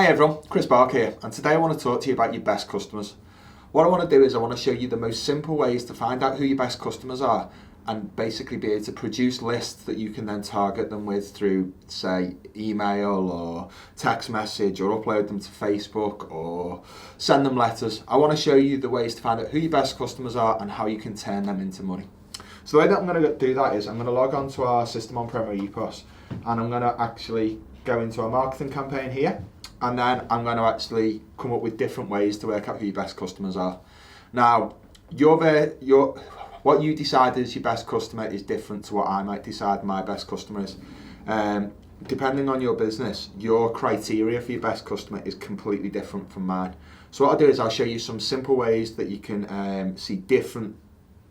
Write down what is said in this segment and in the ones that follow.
Hey everyone, Chris Bark here, and today I want to talk to you about your best customers. What I want to do is I want to show you the most simple ways to find out who your best customers are and basically be able to produce lists that you can then target them with through, say, email or text message, or upload them to Facebook or send them letters. I want to show you the ways to find out who your best customers are and how you can turn them into money. So the way that I'm going to do that is I'm going to log on to our system on Premier EPOS, and I'm going to actually go into our marketing campaign here. And then I'm going to actually come up with different ways to work out who your best customers are. Now, what you decide is your best customer is different to what I might decide my best customer is. Depending on your business, your criteria for your best customer is completely different from mine. So what I'll do is I'll show you some simple ways that you can see different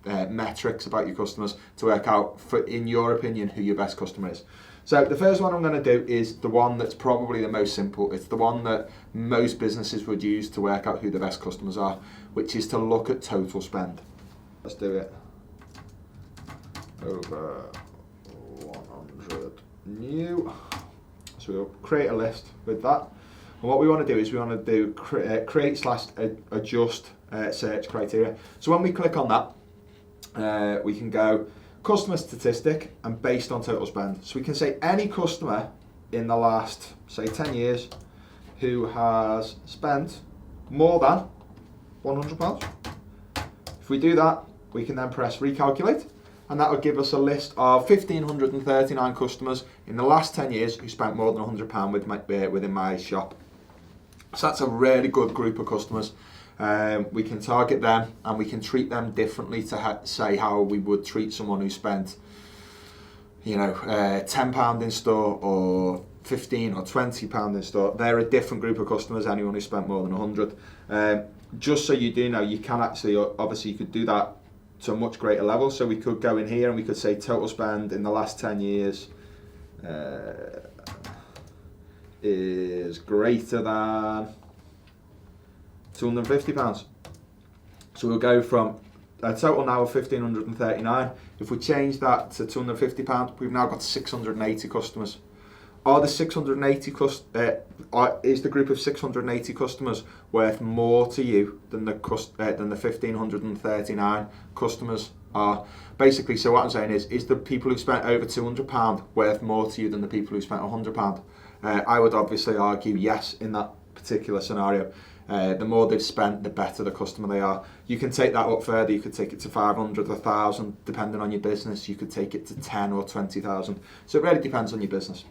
metrics about your customers to work out, in your opinion, who your best customer is. So the first one I'm going to do is the one that's probably the most simple. It's the one that most businesses would use to work out who the best customers are, which is to look at total spend. Let's do it. Over 100 new. So we'll create a list with that. And what we want to do is we want to do create/adjust search criteria. So when we click on that, we can go customer statistic and based on total spend. So we can say any customer in the last, say, 10 years who has spent more than £100. If we do that, we can then press recalculate, and that will give us a list of 1,539 customers in the last 10 years who spent more than £100 within my shop. So that's a really good group of customers. We can target them and we can treat them differently to say how we would treat someone who spent, £10 in store or £15 or £20 in store. They're a different group of customers, anyone who spent more than 100. Just so you do know, you can actually, obviously you could do that to a much greater level. So we could go in here and we could say total spend in the last 10 years is greater than £250. So we'll go from a total now of 1,539. If we change that to £250, we've now got 680 customers. Are the 680 is the group of 680 customers worth more to you than the 1,539 customers are? Basically, so what I'm saying is the people who spent over £200 worth more to you than the people who spent £100? I would obviously argue yes in that particular scenario. The more they've spent, the better the customer they are. You can take that up further. You could take it to 500, 1,000, depending on your business. You could take it to 10 or 20,000. So it really depends on your business.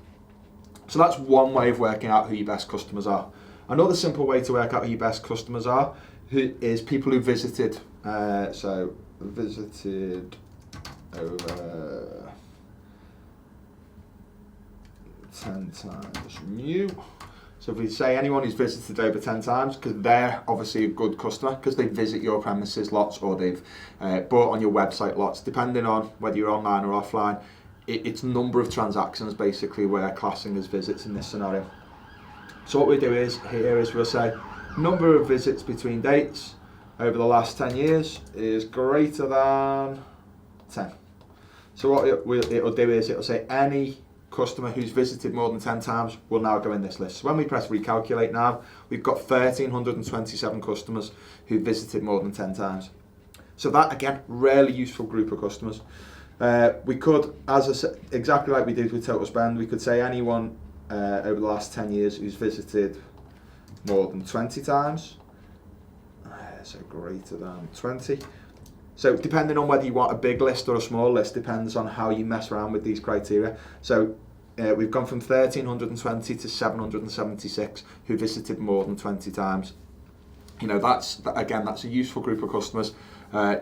So that's one way of working out who your best customers are. Another simple way to work out who your best customers are is people who visited. So visited over 10 times new. So if we say anyone who's visited over 10 times, because they're obviously a good customer, because they visit your premises lots or they've bought on your website lots, depending on whether you're online or offline, it's number of transactions basically we're classing as visits in this scenario. So what we do is we'll say number of visits between dates over the last 10 years is greater than 10. So what it'll do is it'll say any customer who's visited more than 10 times will now go in this list. So when we press recalculate now, we've got 1,327 customers who visited more than 10 times. So that, again, really useful group of customers. We could, as I said, exactly like we did with total spend, we could say anyone over the last 10 years who's visited more than 20 times, so greater than 20. So depending on whether you want a big list or a small list depends on how you mess around with these criteria. So we've gone from 1,320 to 776 who visited more than 20 times. That's a useful group of customers.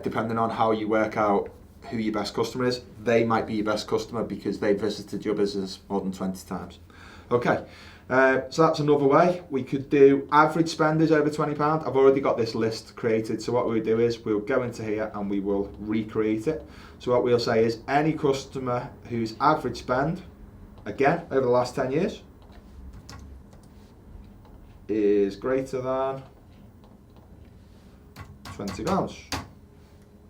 Depending on how you work out who your best customer is, they might be your best customer because they visited your business more than 20 times. Okay. So that's another way. We could do average spend is over £20. I've already got this list created, so what we'll do is we'll go into here and we will recreate it. So what we'll say is any customer whose average spend, again, over the last 10 years, is greater than £20.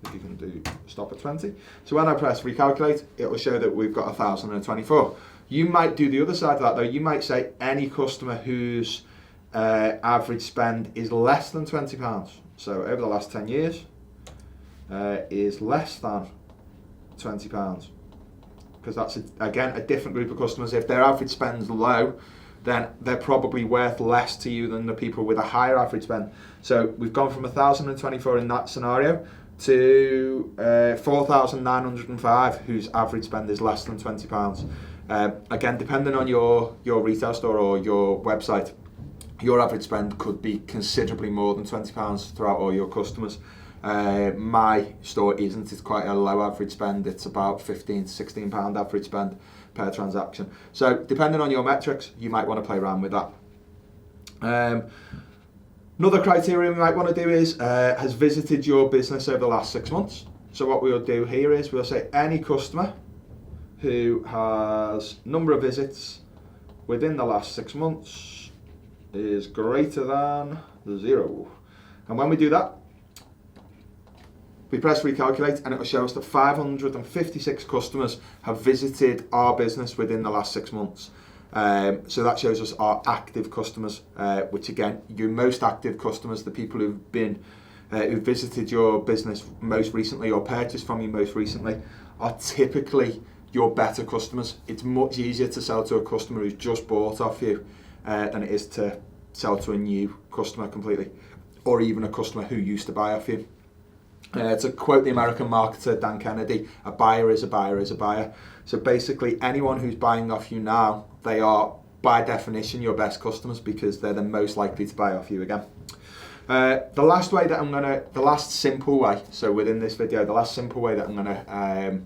If you can do stop at 20. So when I press recalculate, it will show that we've got 1,024. You might do the other side of that though. You might say any customer whose average spend is less than £20. So over the last 10 years is less than £20. Because that's, again, a different group of customers. If their average spend's low, then they're probably worth less to you than the people with a higher average spend. So we've gone from 1,024 in that scenario to 4,905 whose average spend is less than £20. Again, depending on your retail store or your website, your average spend could be considerably more than £20 throughout all your customers. My store isn't. It's quite a low average spend. It's about £15 to £16 average spend per transaction. So depending on your metrics, you might want to play around with that. Another criteria we might want to do is has visited your business over the last 6 months. So what we'll do here is we'll say any customer who has number of visits within the last 6 months is greater than 0. And when we do that, we press recalculate and it will show us that 556 customers have visited our business within the last 6 months. So that shows us our active customers, which again, your most active customers, the people who've been who visited your business most recently or purchased from you most recently, are typically your better customers. It's much easier to sell to a customer who's just bought off you than it is to sell to a new customer completely, or even a customer who used to buy off you. To quote the American marketer Dan Kennedy, a buyer is a buyer is a buyer. So basically anyone who's buying off you now, they are by definition your best customers because they're the most likely to buy off you again. The last simple way, so within this video, the last simple way that I'm going to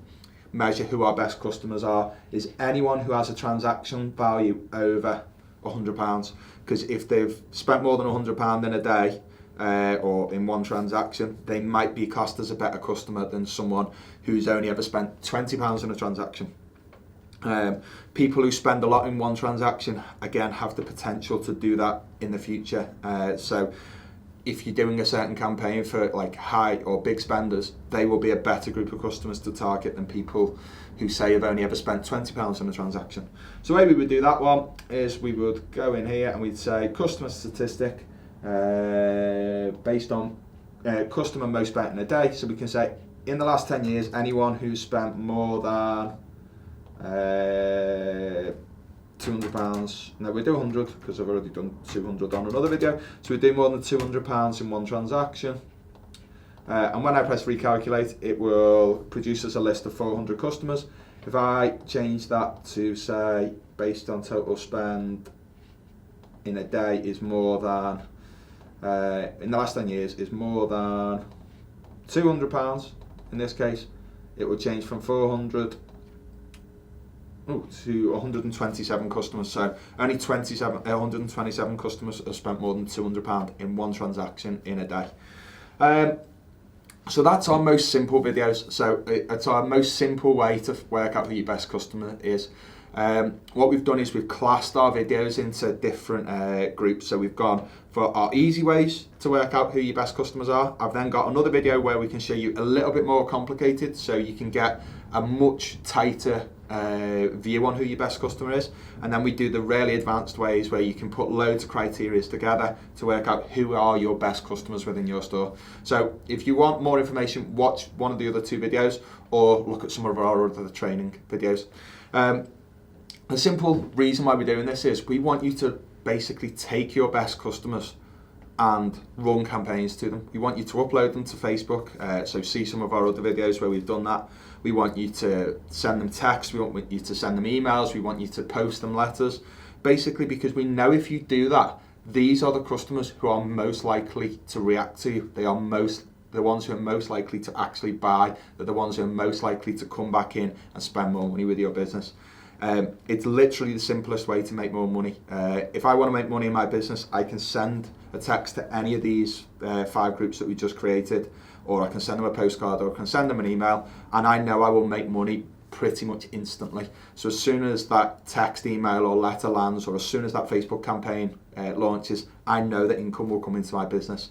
measure who our best customers are is anyone who has a transaction value over £100. Because if they've spent more than £100 in a day, or in one transaction, they might be classed as a better customer than someone who's only ever spent £20 in a transaction. People who spend a lot in one transaction, again, have the potential to do that in the future. So if you're doing a certain campaign for like high or big spenders, they will be a better group of customers to target than people who say have only ever spent £20 in a transaction. So the way we would do that one is we would go in here and we'd say customer statistic, based on customer most spent in a day. So we can say in the last 10 years, anyone who's spent more than £200, no, we do 100 because I've already done 200 on another video, so we do more than £200 in one transaction, and when I press recalculate, it will produce us a list of 400 customers. If I change that to say based on total spend in a day is more than in the last 10 years is more than £200, in this case, it will change from 400 to 127 customers. So only 127 customers have spent more than £200 in one transaction in a day. So that's our most simple videos. So it's our most simple way to work out who your best customer is. What we've done is we've classed our videos into different groups. So we've gone for our easy ways to work out who your best customers are. I've then got another video where we can show you a little bit more complicated, so you can get a much tighter view on who your best customer is. And then we do the really advanced ways where you can put loads of criteria together to work out who are your best customers within your store. So if you want more information, watch one of the other two videos or look at some of our other training videos. The simple reason why we're doing this is we want you to basically take your best customers and run campaigns to them. We want you to upload them to Facebook, so see some of our other videos where we've done that. We want you to send them texts, we want you to send them emails, we want you to post them letters, basically because we know if you do that, these are the customers who are most likely to react to you. They are the ones who are most likely to actually buy. They're the ones who are most likely to come back in and spend more money with your business. It's literally the simplest way to make more money. If I want to make money in my business, I can send a text to any of these 5 groups that we just created, or I can send them a postcard, or I can send them an email, and I know I will make money pretty much instantly. So as soon as that text, email or letter lands, or as soon as that Facebook campaign launches, I know that income will come into my business.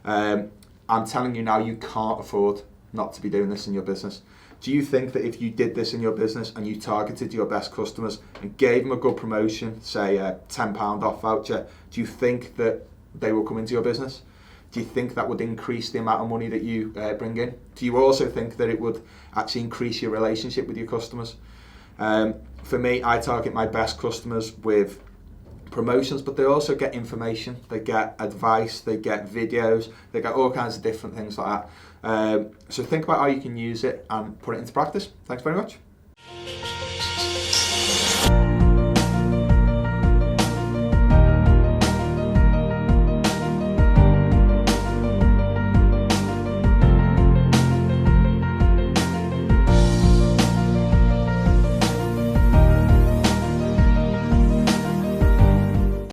I'm telling you now, you can't afford not to be doing this in your business? Do you think that if you did this in your business and you targeted your best customers and gave them a good promotion, say a £10 off voucher, do you think that they will come into your business? Do you think that would increase the amount of money that you bring in? Do you also think that it would actually increase your relationship with your customers? For me, I target my best customers with promotions, but they also get information, they get advice, they get videos, they get all kinds of different things like that. So think about how you can use it and put it into practice. Thanks very much.